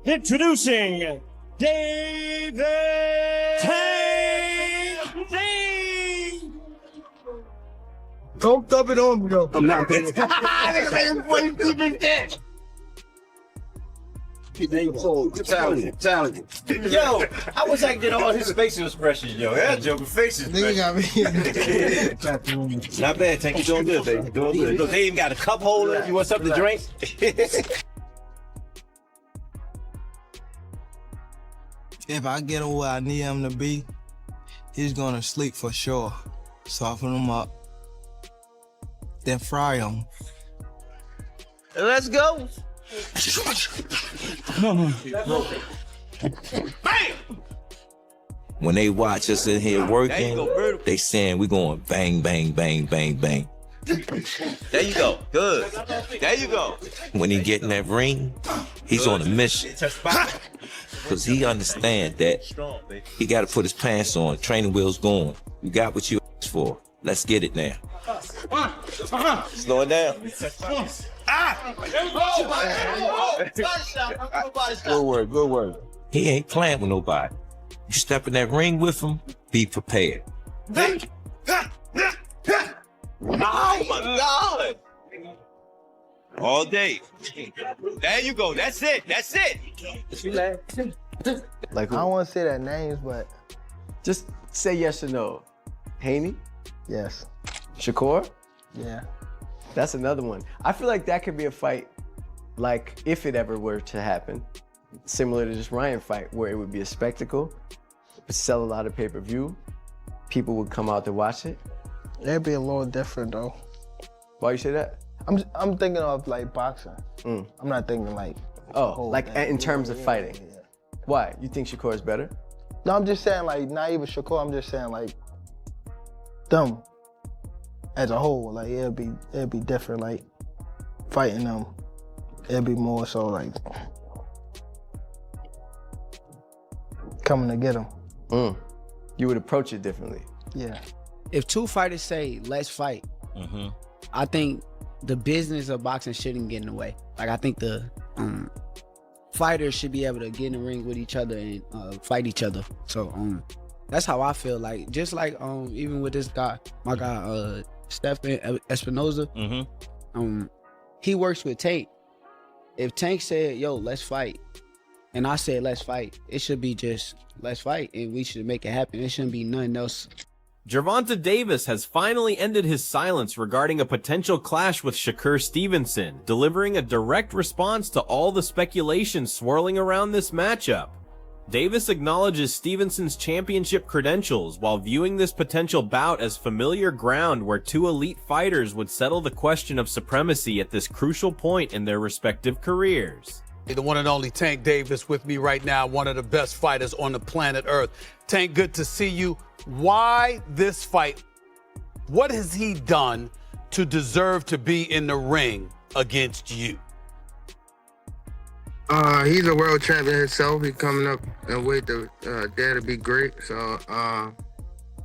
Introducing David Tank. Don't dub it on me, though. I'm not bitch. Talented. Yo, I wish I could get all his facial expressions, yo. That joker facial Nigga got me. Not bad, Tank. You doing good, baby. Doing good. Look, they even got a cup holder. You want something to drink? If I get him where I need him to be, he's gonna sleep for sure. Soften him up, then fry him. Let's go. Bam! When they watch us in here working, they saying we going bang, bang, bang, bang, bang. There you go. Good. There you go. When he get in that ring, he's on a mission. Because he understand that he got to put his pants on, training wheels going. You got what you asked for. Let's get it now. Slow it down. Good word. He ain't playing with nobody. You step in that ring with him, be prepared. Oh my God! All day. There you go. That's it. That's it. Like I don't want to say their names, but just say yes or no. Haney? yes, Shakur? yeah. That's another one. I feel like that could be a fight, like if it ever were to happen, similar to this Ryan fight, where it would be a spectacle, but sell a lot of pay-per-view. People would come out to watch it. It'd be a little different though. Why you say that? I'm thinking of like boxing. I'm not thinking like. Oh, like in terms of fighting. Yeah. Why? You think Shakur is better? No, I'm just saying like not even Shakur. I'm just saying like them as a whole. Like it'd be different. Like fighting them, it'd be more so like coming to get them. You would approach it differently. Yeah. If two fighters say, let's fight, I think the business of boxing shouldn't get in the way. Like, I think the fighters should be able to get in the ring with each other and fight each other. So that's how I feel. Like, just like even with this guy, my guy, Stephen Espinoza, he works with Tank. If Tank said, yo, let's fight, and I said, let's fight, it should be just, let's fight, and we should make it happen. It shouldn't be nothing else. Gervonta Davis has finally ended his silence regarding a potential clash with Shakur Stevenson, delivering a direct response to all the speculation swirling around this matchup. Davis acknowledges Stevenson's championship credentials while viewing this potential bout as familiar ground where two elite fighters would settle the question of supremacy at this crucial point in their respective careers. The one and only Tank Davis with me right now, one of the best fighters on the planet Earth. Tank, good to see you. Why this fight? What has he done to deserve to be in the ring against you? He's a world champion himself. He's coming up and wait to dare to be great. So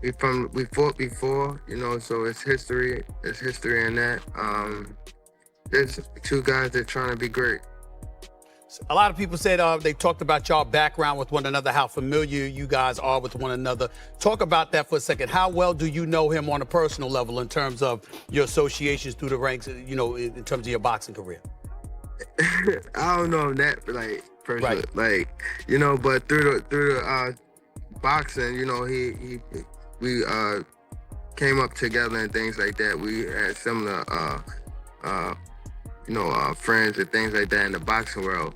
we fought before, you know. So it's history. It's history in that. There's two guys that are trying to be great. A lot of people said they talked about y'all background with one another, how familiar you guys are with one another. Talk about that for a second. How well do you know him on a personal level in terms of your associations through the ranks, you know, in terms of your boxing career? I don't know that, like, personally, like, you know, but through the boxing, you know, we came up together and things like that. We had similar, friends and things like that in the boxing world.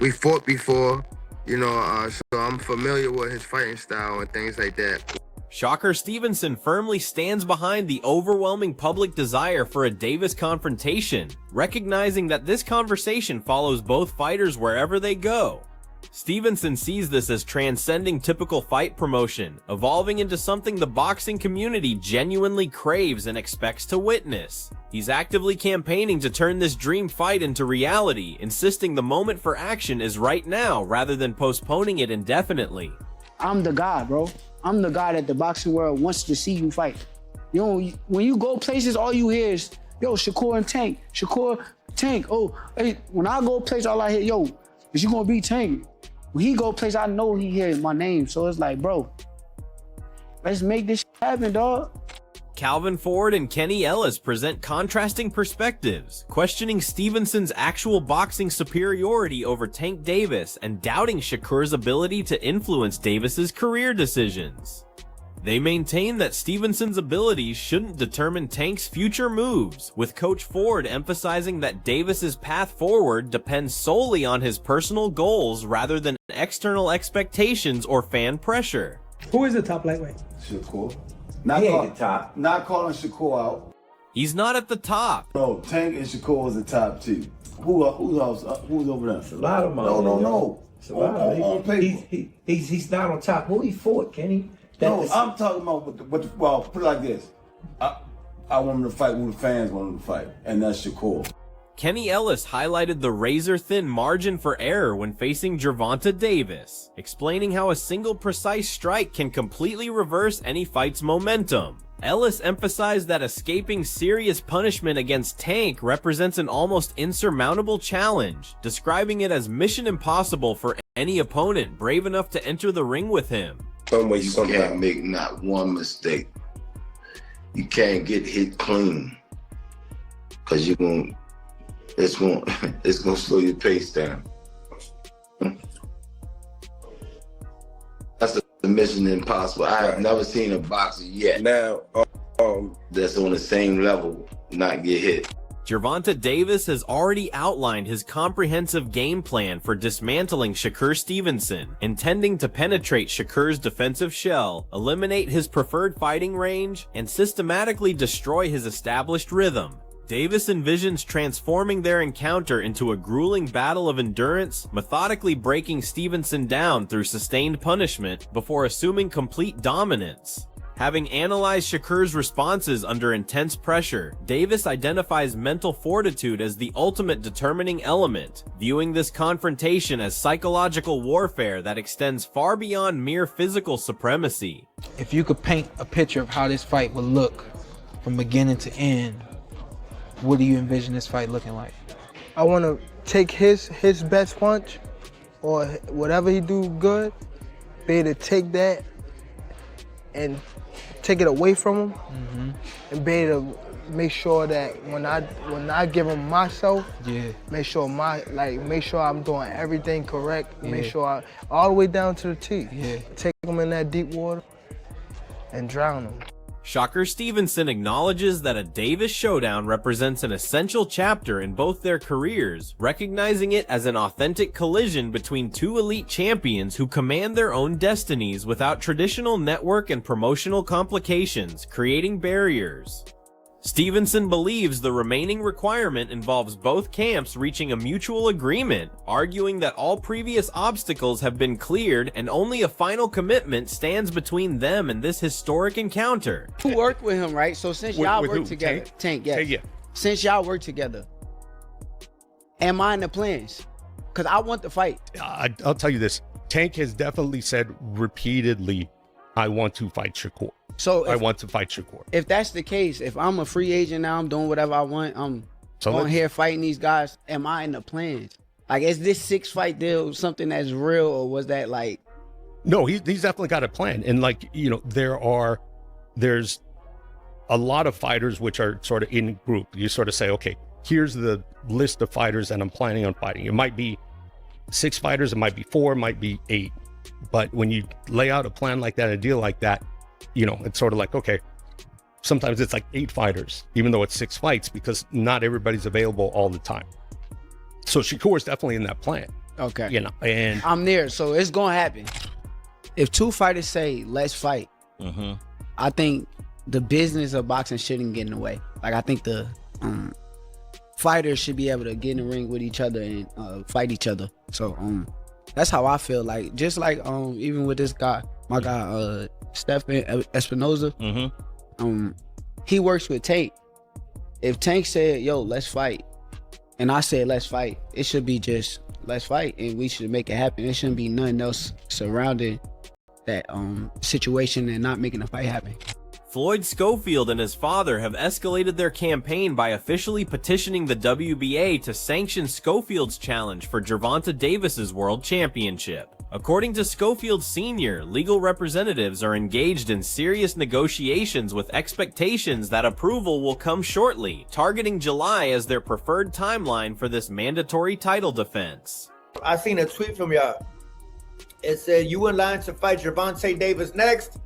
We fought before, you know, so I'm familiar with his fighting style and things like that. Shakur Stevenson firmly stands behind the overwhelming public desire for a Davis confrontation, recognizing that this conversation follows both fighters wherever they go. Stevenson sees this as transcending typical fight promotion, evolving into something the boxing community genuinely craves and expects to witness. He's actively campaigning to turn this dream fight into reality, insisting the moment for action is right now rather than postponing it indefinitely. I'm the guy, bro. I'm the guy that the boxing world wants to see you fight. You know, when you go places, all you hear is, yo, Shakur and Tank, Shakur, Tank. Oh, hey, when I go places, all I hear, yo, Is you gonna beat Tank? When he go place, I know he hear my name. So it's like, bro, let's make this happen, dog. Calvin Ford and Kenny Ellis present contrasting perspectives, questioning Stevenson's actual boxing superiority over Tank Davis and doubting Shakur's ability to influence Davis's career decisions. They maintain that Stevenson's abilities shouldn't determine Tank's future moves, with Coach Ford emphasizing that Davis's path forward depends solely on his personal goals rather than external expectations or fan pressure. Who is the top lightweight? Shakur. Not calling Shakur out. He's not at the top. No, Tank and Shakur is the top two. Who's over there? a lot of money. No. It's a lot of money. He's not on top. Who he fought, Kenny? No, I'm talking about well, put it like this. I want him to fight who the fans want him to fight, and that's Shakur. Kenny Ellis highlighted the razor-thin margin for error when facing Gervonta Davis, explaining how a single precise strike can completely reverse any fight's momentum. Ellis emphasized that escaping serious punishment against Tank represents an almost insurmountable challenge, describing it as mission impossible for any opponent brave enough to enter the ring with him. You can't make not one mistake. You can't get hit clean, cause it's gonna slow your pace down. That's the mission impossible. I have never seen a boxer yet now that's on the same level not get hit. Gervonta Davis has already outlined his comprehensive game plan for dismantling Shakur Stevenson, intending to penetrate Shakur's defensive shell, eliminate his preferred fighting range, and systematically destroy his established rhythm. Davis envisions transforming their encounter into a grueling battle of endurance, methodically breaking Stevenson down through sustained punishment before assuming complete dominance. Having analyzed Shakur's responses under intense pressure, Davis identifies mental fortitude as the ultimate determining element, viewing this confrontation as psychological warfare that extends far beyond mere physical supremacy. If you could paint a picture of how this fight would look from beginning to end, what do you envision this fight looking like? I want to take his best punch or whatever he do good, be able to take that and take it away from him, and be able to make sure that when I give him myself, make sure I'm doing everything correct, make sure all the way down to the T. Take him in that deep water and drown him. Shakur Stevenson acknowledges that a Davis showdown represents an essential chapter in both their careers, recognizing it as an authentic collision between two elite champions who command their own destinies without traditional network and promotional complications, creating barriers. Stevenson believes the remaining requirement involves both camps reaching a mutual agreement, arguing that all previous obstacles have been cleared and only a final commitment stands between them and this historic encounter. You work with him, right? So since y'all work together, Tank, yeah. Since y'all work together, am I in the plans? Because I want the fight. I'll tell you this. Tank has definitely said repeatedly, I want to fight Shakur. So I want to fight Shakur. If that's the case, if I'm a free agent now, I'm doing whatever I want, I'm on here fighting these guys, am I in the plans? Like, is this 6-fight deal something that's real, or was that like... No, he's definitely got a plan. And like, you know, there's a lot of fighters which are sort of in group. You sort of say, okay, here's the list of fighters that I'm planning on fighting. It might be 6 fighters, it might be 4, it might be 8. But when you lay out a plan like that, a deal like that, you know, it's sort of like, okay, sometimes it's like 8 fighters, even though it's 6 fights, because not everybody's available all the time. So Shakur is definitely in that plan. Okay. You know, and I'm there, so it's gonna happen. If 2 fighters say, let's fight, I think the business of boxing shouldn't get in the way. Like, I think the fighters should be able to get in the ring with each other and fight each other. So that's how I feel. Like, just like even with this guy, my guy Stephen Espinoza, he works with Tank. If Tank said, yo, let's fight, and I said, let's fight, it should be just, let's fight, and we should make it happen. It shouldn't be nothing else surrounding that situation and not making the fight happen. Floyd Schofield and his father have escalated their campaign by officially petitioning the WBA to sanction Schofield's challenge for Gervonta Davis's World Championship. According to Schofield Sr., legal representatives are engaged in serious negotiations with expectations that approval will come shortly, targeting July as their preferred timeline for this mandatory title defense. I seen a tweet from y'all. It said, "You in line to fight Gervonta Davis next?"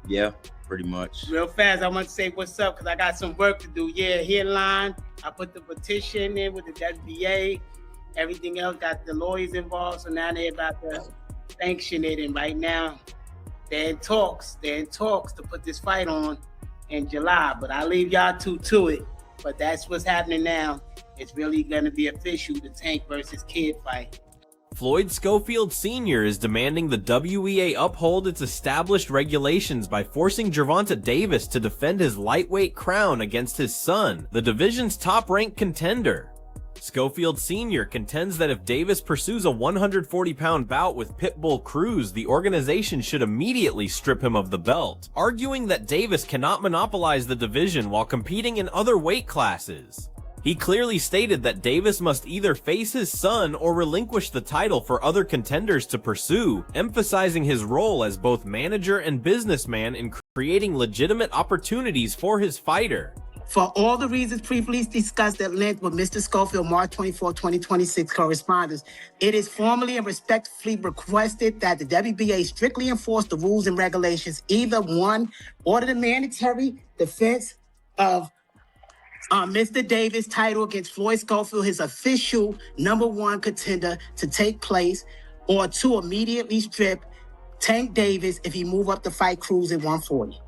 Yeah, pretty much. Real fast, I want to say what's up because I got some work to do. Yeah, here in line. I put the petition in with the WBA. Everything else got the lawyers involved, so now they're about to sanction it. And right now, they're in talks. They're in talks to put this fight on in July. But I'll leave y'all two to it. But that's what's happening now. It's really going to be official, the Tank versus Kid fight. Floyd Schofield Sr. is demanding the WEA uphold its established regulations by forcing Gervonta Davis to defend his lightweight crown against his son, the division's top-ranked contender. Schofield Sr. contends that if Davis pursues a 140-pound bout with Pitbull Cruz, the organization should immediately strip him of the belt, arguing that Davis cannot monopolize the division while competing in other weight classes. He clearly stated that Davis must either face his son or relinquish the title for other contenders to pursue, emphasizing his role as both manager and businessman in creating legitimate opportunities for his fighter. For all the reasons previously discussed at length with Mr. Schofield, March 24, 2026 correspondence, it is formally and respectfully requested that the WBA strictly enforce the rules and regulations, either one, order the mandatory defense of Mr. Davis' title against Floyd Schofield, his official #1 contender, to take place, or two, immediately strip Tank Davis if he move up the fight Cruz at 140.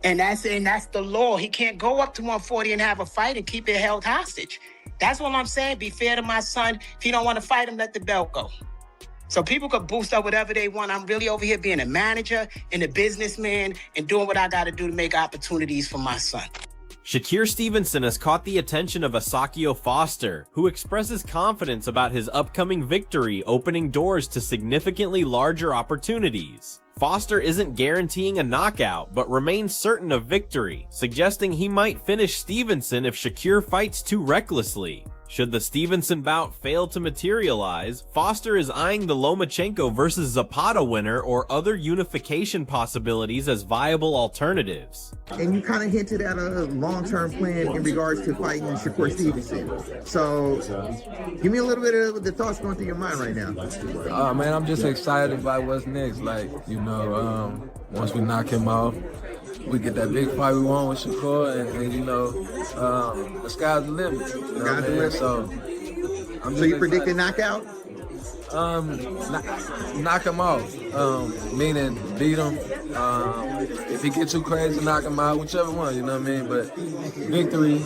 And that's the law. He can't go up to 140 and have a fight and keep it held hostage. That's what I'm saying. Be fair to my son. If he don't want to fight him, let the belt go. So people could boost up whatever they want. I'm really over here being a manager and a businessman and doing what I got to do to make opportunities for my son. Shakur Stevenson has caught the attention of Asakio Foster, who expresses confidence about his upcoming victory opening doors to significantly larger opportunities. Foster isn't guaranteeing a knockout, but remains certain of victory, suggesting he might finish Stevenson if Shakur fights too recklessly. Should the Stevenson bout fail to materialize, Foster is eyeing the Lomachenko versus Zapata winner or other unification possibilities as viable alternatives. And you kind of hinted at a long-term plan in regards to fighting Shakur Stevenson. So give me a little bit of the thoughts going through your mind right now. Man, I'm just excited about what's next. Like, you know, once we knock him off, we get that big fight we want with Shakur, and you know, the sky's the limit. You know what I mean? So you predicted knockout? Knock him off, meaning beat him. If he gets too crazy, knock him out, whichever one, you know what I mean? But victory,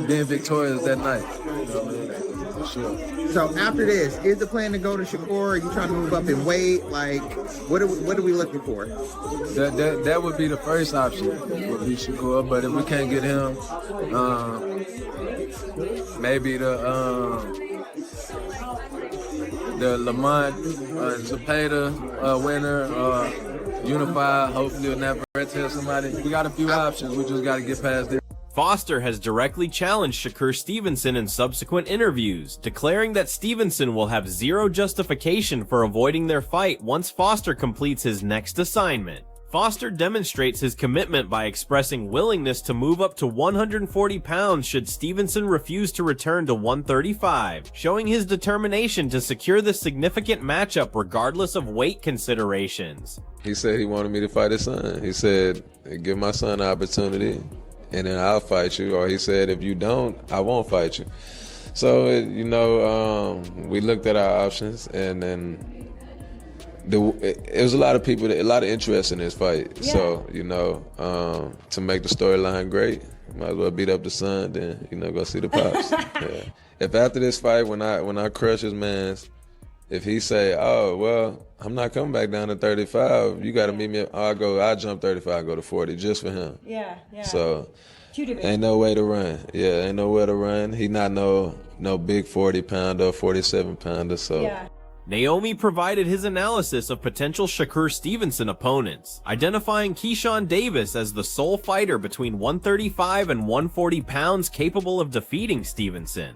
being victorious that night, you know what I mean? For sure. So after this, is the plan to go to Shakur? Are you trying to move up in weight? Like, what are we looking for? That would be the first option, would be Shakur. But if we can't get him, maybe the Lamont Zapata winner, Unified, hopefully will never tell somebody. We got a few options. We just got to get past this. Foster has directly challenged Shakur Stevenson in subsequent interviews, declaring that Stevenson will have zero justification for avoiding their fight once Foster completes his next assignment. Foster demonstrates his commitment by expressing willingness to move up to 140 pounds should Stevenson refuse to return to 135, showing his determination to secure this significant matchup regardless of weight considerations. He said he wanted me to fight his son. He said, give my son an opportunity and then I'll fight you. Or he said, if you don't, I won't fight you. So, you know, we looked at our options, and then it was a lot of people, a lot of interest in this fight. Yeah. So, you know, to make the storyline great, might as well beat up the son, then, you know, go see the pops. Yeah. If after this fight, when I crush his mans, if he say, oh, well, I'm not coming back down to 35, you got to meet me, I'll jump 35, go to 40 just for him. Yeah, yeah. So, ain't no way to run. Yeah, ain't no way to run. He not no big 40-pounder, 47-pounder, so. Yeah. Naomi provided his analysis of potential Shakur Stevenson opponents, identifying Keyshawn Davis as the sole fighter between 135 and 140 pounds capable of defeating Stevenson.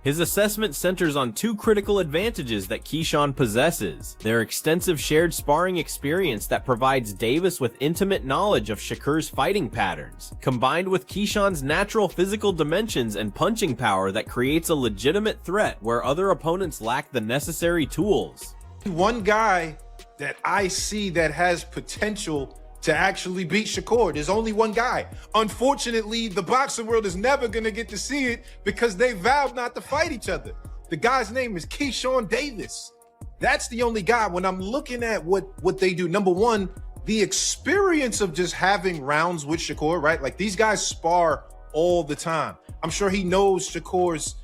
His assessment centers on two critical advantages that Keyshawn possesses: their extensive shared sparring experience that provides Davis with intimate knowledge of Shakur's fighting patterns, combined with Keyshawn's natural physical dimensions and punching power that creates a legitimate threat where other opponents lack the necessary tools. One guy that I see that has potential to actually beat Shakur. There's only one guy. Unfortunately, the boxing world is never gonna get to see it because they vowed not to fight each other. The guy's name is Keyshawn Davis. That's the only guy. When I'm looking at what they do, number one, the experience of just having rounds with Shakur, right? Like, these guys spar all the time. I'm sure he knows Shakur's,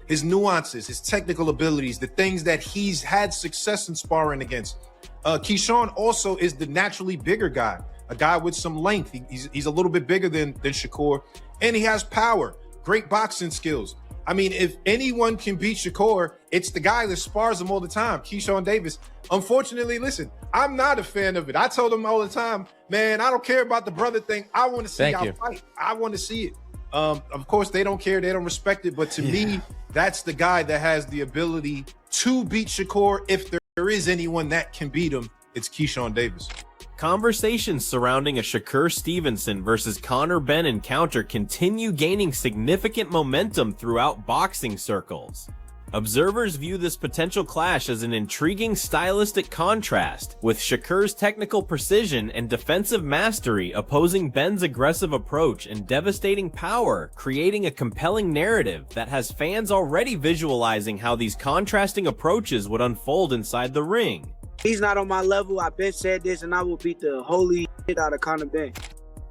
his nuances, his technical abilities, the things that he's had success in sparring against. Keyshawn also is the naturally bigger guy, a guy with some length. He's a little bit bigger than Shakur, and he has power, great boxing skills. I mean, if anyone can beat Shakur, it's the guy that spars him all the time, Keyshawn Davis. Unfortunately, listen, I'm not a fan of it. I told him all the time, man, I don't care about the brother thing. I want to see y'all fight. I want to see it. Of course, they don't care. They don't respect it. But to me, that's the guy that has the ability to beat Shakur. If there is anyone that can beat him, it's Keyshawn Davis. Conversations surrounding a Shakur Stevenson versus Conor Benn encounter continue gaining significant momentum throughout boxing circles. Observers view this potential clash as an intriguing stylistic contrast, with Shakur's technical precision and defensive mastery opposing Benn's aggressive approach and devastating power, creating a compelling narrative that has fans already visualizing how these contrasting approaches would unfold inside the ring. He's not on my level. I've been said this, and I will beat the holy shit out of Conor Benn.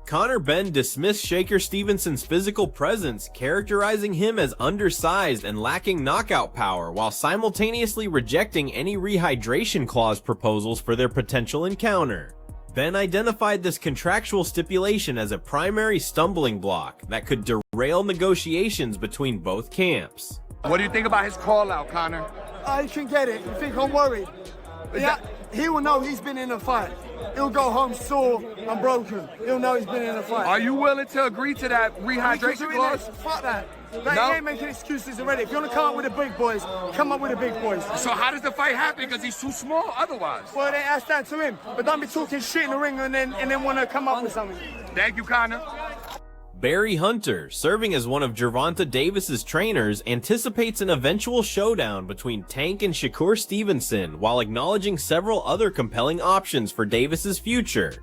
Conor Benn dismissed Shakur Stevenson's physical presence, characterizing him as undersized and lacking knockout power, while simultaneously rejecting any rehydration clause proposals for their potential encounter. Benn identified this contractual stipulation as a primary stumbling block that could derail negotiations between both camps. What do you think about his call out, Conor? He can get it. You think I'm worried? Yeah, he will know he's been in a fight. He'll go home sore and broken. He'll know he's been in a fight. Are you willing to agree to that rehydration clause? Fuck that. He ain't making excuses already. If you want to come up with the big boys, come up with the big boys. So how does the fight happen? Because he's too small otherwise. Well, that's down to him. But don't be talking shit in the ring and then want to come up with something. Thank you, Conor. Barry Hunter, serving as one of Gervonta Davis's trainers, anticipates an eventual showdown between Tank and Shakur Stevenson while acknowledging several other compelling options for Davis's future.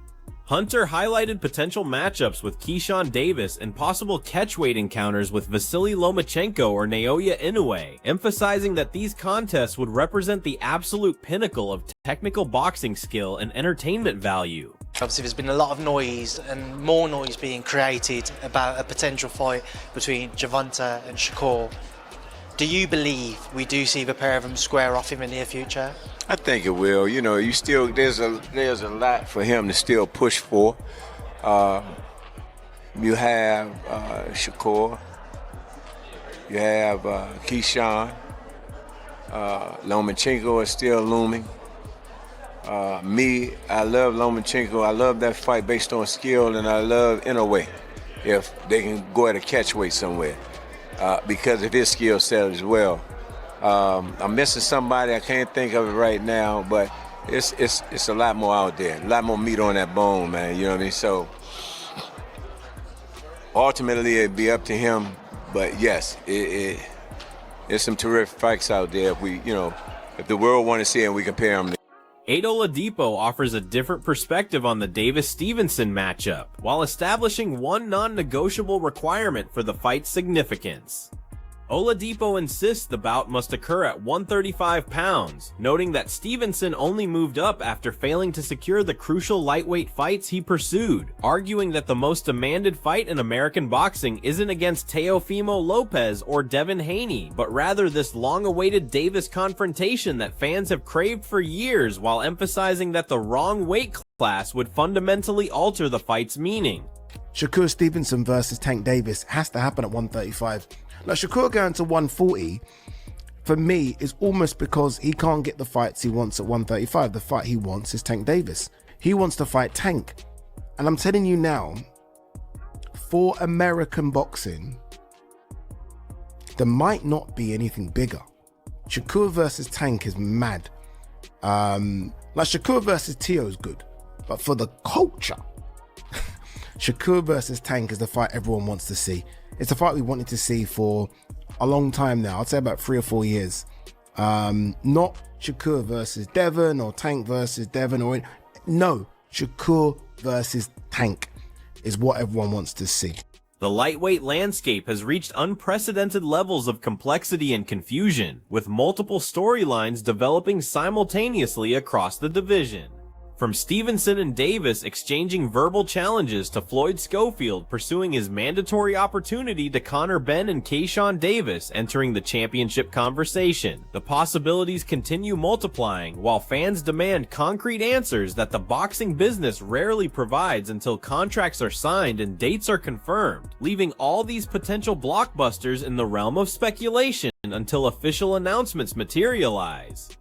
Hunter highlighted potential matchups with Keyshawn Davis and possible catchweight encounters with Vasily Lomachenko or Naoya Inoue, emphasizing that these contests would represent the absolute pinnacle of technical boxing skill and entertainment value. Obviously, there's been a lot of noise and more noise being created about a potential fight between Gervonta and Shakur. Do you believe we do see the pair of them square off in the near future? I think it will. You still there's a lot for him to still push for. You have Shakur, you have Keyshawn, Lomachenko is still looming. I love Lomachenko. I love that fight based on skill, and I love Inoue if they can go at a catchweight somewhere because of his skill set as well. I'm missing somebody. I can't think of it right now, but it's a lot more out there, a lot more meat on that bone, man. You know what I mean? So ultimately, it'd be up to him. But yes, there's some terrific fights out there. If the world want to see it, we compare them. Ado Oladipo offers a different perspective on the Davis-Stevenson matchup, while establishing one non-negotiable requirement for the fight's significance. Oladipo insists the bout must occur at 135 pounds, noting that Stevenson only moved up after failing to secure the crucial lightweight fights he pursued, arguing that the most demanded fight in American boxing isn't against Teofimo Lopez or Devin Haney, but rather this long-awaited Davis confrontation that fans have craved for years, while emphasizing that the wrong weight class would fundamentally alter the fight's meaning. Shakur Stevenson versus Tank Davis has to happen at 135. Now, Shakur going to 140, for me, is almost because he can't get the fights he wants at 135. The fight he wants is Tank Davis. He wants to fight Tank. And I'm telling you now, for American boxing, there might not be anything bigger. Shakur versus Tank is mad. Like Shakur versus Tio is good, but for the culture, Shakur versus Tank is the fight everyone wants to see. It's a fight we wanted to see for a long time now. I'd say about 3 or 4 years. Not Shakur versus Devon or Tank versus Devon no, Shakur versus Tank is what everyone wants to see. The lightweight landscape has reached unprecedented levels of complexity and confusion, with multiple storylines developing simultaneously across the division. From Stevenson and Davis exchanging verbal challenges to Floyd Schofield pursuing his mandatory opportunity to Conor Benn and Keyshawn Davis entering the championship conversation, the possibilities continue multiplying while fans demand concrete answers that the boxing business rarely provides until contracts are signed and dates are confirmed, leaving all these potential blockbusters in the realm of speculation until official announcements materialize.